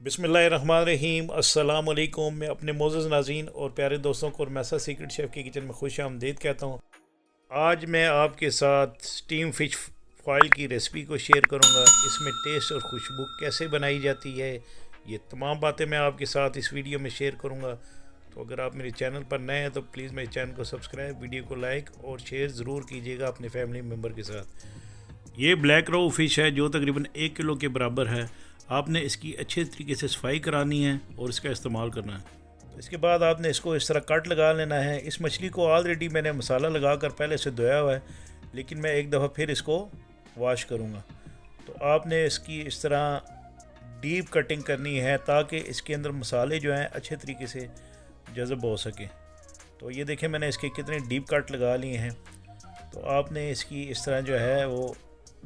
बिस्मिल्लाहिर्रहमानिर्रहीम। अस्सलाम वालेकुम। मैं अपने मोअज़्ज़ज़ नाज़रीन और प्यारे दोस्तों को मैसा सीक्रेट शेफ़ के किचन में खुश आमदीद कहता हूँ। आज मैं आपके साथ स्टीम फ़िश फॉइल की रेसिपी को शेयर करूँगा। इसमें टेस्ट और खुशबू कैसे बनाई जाती है, ये तमाम बातें मैं आपके साथ इस वीडियो में शेयर करूँगा। तो अगर आप मेरे चैनल पर नए हैं तो प्लीज़ मेरे चैनल को सब्सक्राइब, वीडियो को लाइक और शेयर ज़रूर कीजिएगा अपने फैमिली मेम्बर के साथ। ये ब्लैक रो फ़िश है जो तकरीबन 1 किलो के बराबर है। आपने इसकी अच्छे तरीके से सफाई करानी है और इसका इस्तेमाल करना है। इसके बाद आपने इसको इस तरह कट लगा लेना है। इस मछली को ऑलरेडी मैंने मसाला लगा कर पहले से धोया हुआ है, लेकिन मैं एक दफ़ा फिर इसको वॉश करूँगा। तो आपने इसकी इस तरह डीप कटिंग करनी है ताकि इसके अंदर मसाले जो हैं अच्छे तरीके से जज़ब हो सकें। तो ये देखें मैंने इसके कितने डीप कट लगा लिए हैं। तो आपने इसकी इस तरह जो है वो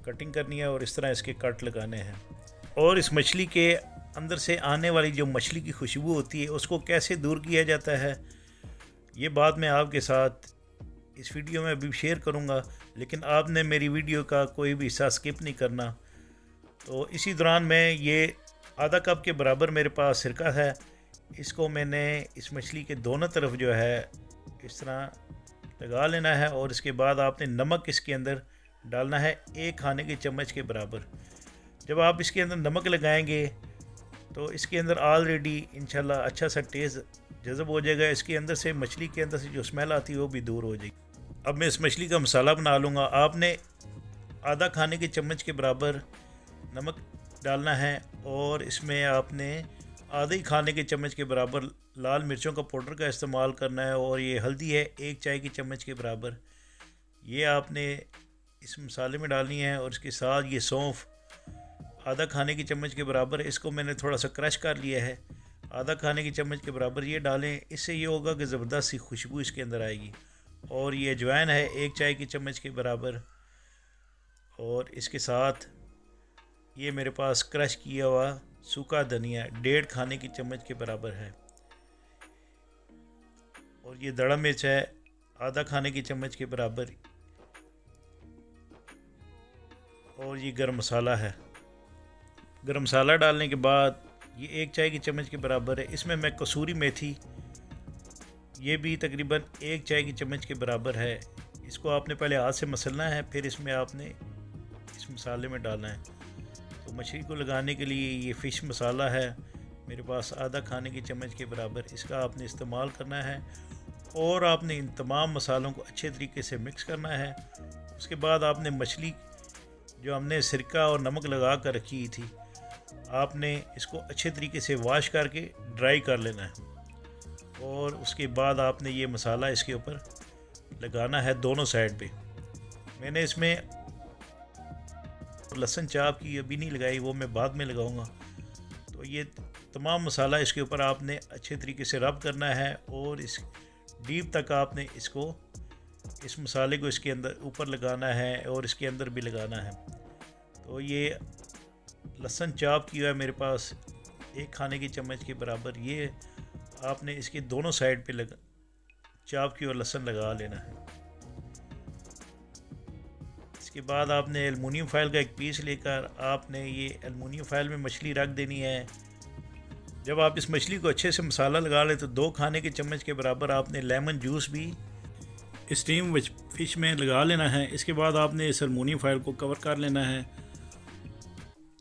कटिंग करनी है और इस तरह इसके कट लगाने हैं। और इस मछली के अंदर से आने वाली जो मछली की खुशबू होती है उसको कैसे दूर किया जाता है, ये बात मैं आपके साथ इस वीडियो में अभी शेयर करूंगा, लेकिन आपने मेरी वीडियो का कोई भी हिस्सा स्किप नहीं करना। तो इसी दौरान मैं ये आधा कप के बराबर मेरे पास सिरका है, इसको मैंने इस मछली के दोनों तरफ जो है इस तरह लगा लेना है। और इसके बाद आपने नमक इसके अंदर डालना है 1 खाने के चम्मच के बराबर। जब आप इसके अंदर नमक लगाएंगे तो इसके अंदर ऑलरेडी इंशाल्लाह अच्छा सा टेस्ट जज़ब हो जाएगा। इसके अंदर से मछली के अंदर से जो स्मेल आती है वो भी दूर हो जाएगी। अब मैं इस मछली का मसाला बना लूँगा। आपने आधा खाने के चम्मच के बराबर नमक डालना है और इसमें आपने आधे ही खाने के चम्मच के बराबर लाल मिर्चों का पाउडर का इस्तेमाल करना है। और ये हल्दी है 1 चाय की चम्मच के बराबर, ये आपने इस मसाले में डालनी है। और इसके साथ ये सौंफ आधा खाने की चम्मच के बराबर, इसको मैंने थोड़ा सा क्रश कर लिया है, आधा खाने की चम्मच के बराबर ये डालें। इससे ये होगा कि ज़बरदस्त सी खुशबू इसके अंदर आएगी। और ये अजवाइन है 1 चाय की चम्मच के बराबर। और इसके साथ ये मेरे पास क्रश किया हुआ सूखा धनिया 1.5 खाने की चम्मच के बराबर है। और ये दड़ा मिर्च है आधा खाने की चम्मच के बराबर। और ये गरम मसाला है। गरम मसाला डालने के बाद ये 1 चाय की चम्मच के बराबर है। इसमें मैं कसूरी मेथी, ये भी तकरीबन 1 चाय की चम्मच के बराबर है। इसको आपने पहले हाथ से मसलना है, फिर इसमें आपने इस मसाले में डालना है। तो मछली को लगाने के लिए ये फ़िश मसाला है मेरे पास आधा खाने की चम्मच के बराबर, इसका आपने इस्तेमाल करना है। और आपने इन तमाम मसालों को अच्छे तरीके से मिक्स करना है। उसके बाद आपने मछली जो हमने सिरका और नमक लगा कर रखी थी, आपने इसको अच्छे तरीके से वॉश करके ड्राई कर लेना है। और उसके बाद आपने ये मसाला इसके ऊपर लगाना है दोनों साइड पे। मैंने इसमें लहसुन चाप की अभी नहीं लगाई, वो मैं बाद में लगाऊंगा। तो ये तमाम मसाला इसके ऊपर आपने अच्छे तरीके से रब करना है और इस डीप तक आपने इसको इस मसाले को इसके अंदर ऊपर लगाना है और इसके अंदर भी लगाना है। तो ये लहसुन चाप किया है मेरे पास 1 खाने की चम्मच के बराबर, ये आपने इसके दोनों साइड पे चाप की और लहसुन लगा लेना है। इसके बाद आपने एलुमिनियम फाइल का एक पीस लेकर आपने ये एलुमिनियम फाइल में मछली रख देनी है। जब आप इस मछली को अच्छे से मसाला लगा लें तो 2 खाने के चम्मच के बराबर आपने लेमन जूस भी स्टीम फ़िश में लगा लेना है। इसके बाद आपने इस एलुमिनियम फाइल को कवर कर लेना है।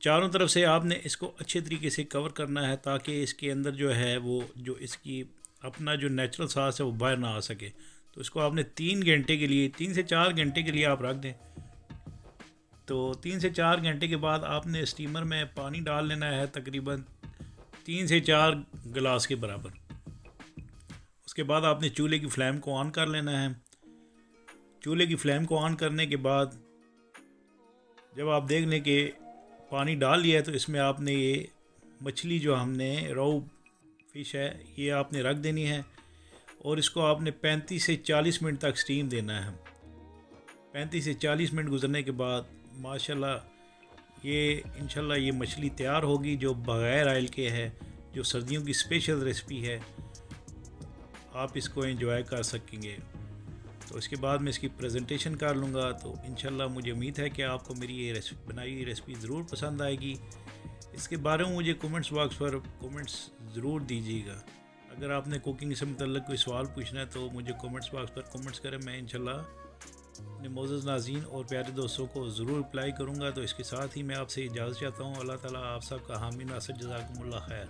चारों तरफ से आपने इसको अच्छे तरीके से कवर करना है ताकि इसके अंदर जो है वो जो इसकी अपना जो नेचुरल सांस है वो बाहर ना आ सके। तो इसको आपने 3 घंटे के लिए 3 से 4 घंटे के लिए आप रख दें। तो 3 से 4 घंटे के बाद आपने स्टीमर में पानी डाल लेना है तकरीबन 3 से 4 गिलास के बराबर। उसके बाद आपने चूल्हे की फ्लेम को ऑन कर लेना है। चूल्हे की फ्लेम को ऑन करने के बाद जब आप देख लें कि पानी डाल लिया है तो इसमें आपने ये मछली जो हमने रोहू फ़िश है ये आपने रख देनी है। और इसको आपने 35 से 40 मिनट तक स्टीम देना है। 35 से 40 मिनट गुजरने के बाद माशाल्लाह ये इंशाल्लाह ये मछली तैयार होगी जो बग़ैर ऑयल के है, जो सर्दियों की स्पेशल रेसिपी है। आप इसको एंजॉय कर सकेंगे। तो इसके बाद मैं इसकी प्रेजेंटेशन कर लूँगा। तो इंशाल्लाह मुझे उम्मीद है कि आपको मेरी ये बनाई हुई रेसिपी ज़रूर पसंद आएगी। इसके बारे में मुझे कमेंट्स बॉक्स पर कमेंट्स ज़रूर दीजिएगा। अगर आपने कुकिंग से मुतल्लिक़ कोई सवाल पूछना है तो मुझे कमेंट्स बॉक्स पर कमेंट्स करें, मैं इंशाल्लाह अपने मोअज़्ज़ज़ नाज़रीन और प्यारे दोस्तों को ज़रूर रिप्लाई करूँगा। तो इसके साथ ही मैं आपसे इजाज़त चाहता हूँ। अल्लाह ताला आप सब का हामी नासिर, जज़ाकुमुल्लाह खैर।